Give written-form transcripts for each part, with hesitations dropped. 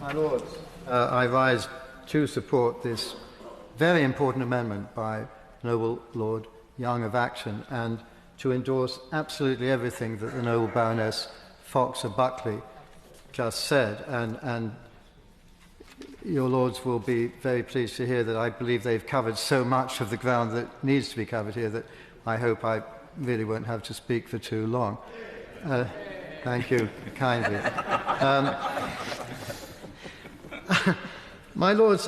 My Lords, I rise to support this very important amendment by Noble Lord Young of Acton and to endorse absolutely everything that the Noble Baroness Fox of Buckley just said. And your Lords will be very pleased to hear that I believe they've covered so much of the ground that needs to be covered here that I hope I really won't have to speak for too long. Thank you kindly. My Lords,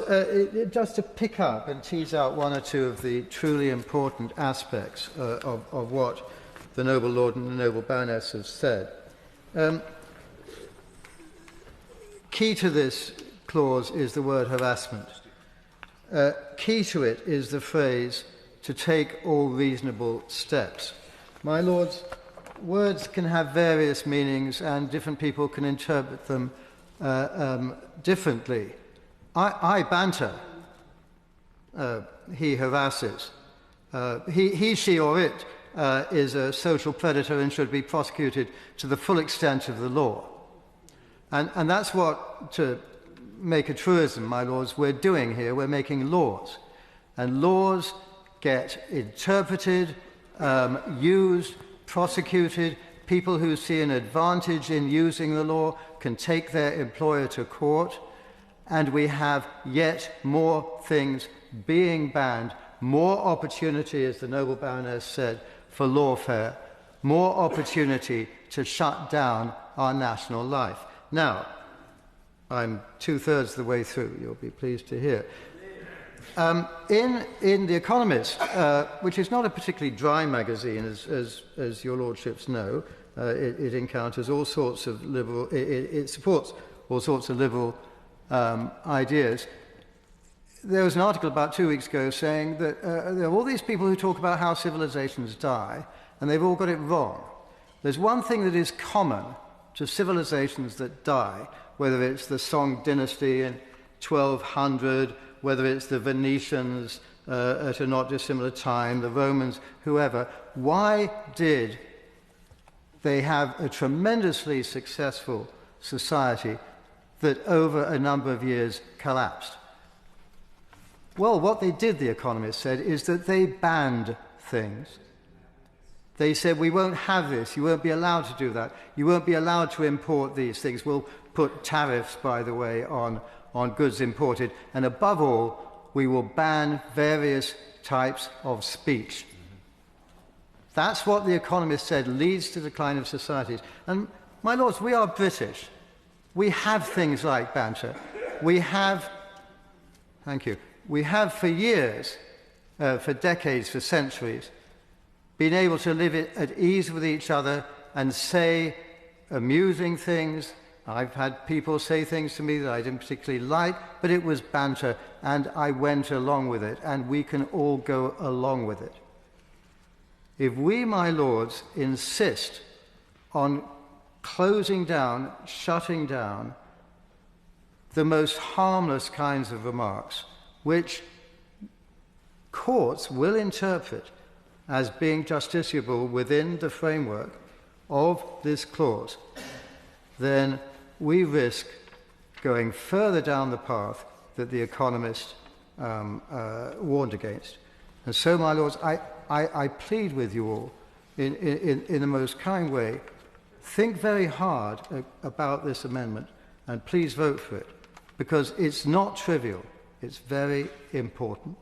just to pick up and tease out one or two of the truly important aspects of what the Noble Lord and the Noble Baroness have said. Key to this clause is the word harassment. Key to it is the phrase, to take all reasonable steps. My Lords, words can have various meanings and different people can interpret them differently. I banter. He harasses. He, she, or it is a social predator and should be prosecuted to the full extent of the law. And that's what, to make a truism, my Lords, we're doing here. We're making laws. And laws get interpreted, used, prosecuted. People who see an advantage in using the law can take their employer to court. And we have yet more things being banned, more opportunity, as the Noble Baroness said, for lawfare, more opportunity to shut down our national life. Now, I'm two-thirds of the way through, you'll be pleased to hear. In The Economist, which is not a particularly dry magazine, as your lordships know, it encounters all sorts of liberal, it supports all sorts of liberal ideas. There was an article about 2 weeks ago saying that there are all these people who talk about how civilizations die, and they've all got it wrong. There's one thing that is common to civilizations that die, whether it's the Song dynasty in 1200, whether it's the Venetians at a not dissimilar time, the Romans, whoever. Why did they have a tremendously successful society that over a number of years collapsed? Well, what they did, The Economist said, is that they banned things. They said, we won't have this, you won't be allowed to do that, you won't be allowed to import these things. We'll put tariffs, by the way, on goods imported, and above all, we will ban various types of speech. That's what The Economist said leads to the decline of societies. And, my Lords, we are British. We have things like banter. We have, thank you, we have for years, for decades, for centuries, been able to live at ease with each other and say amusing things. I've had people say things to me that I didn't particularly like, but it was banter, and I went along with it, and we can all go along with it. If we, my Lords, insist on closing down, shutting down the most harmless kinds of remarks, which courts will interpret as being justiciable within the framework of this clause, then we risk going further down the path that The Economist warned against. And so, my Lords, I plead with you all in the most kind way, think very hard about this amendment and please vote for it, because it's not trivial, it's very important.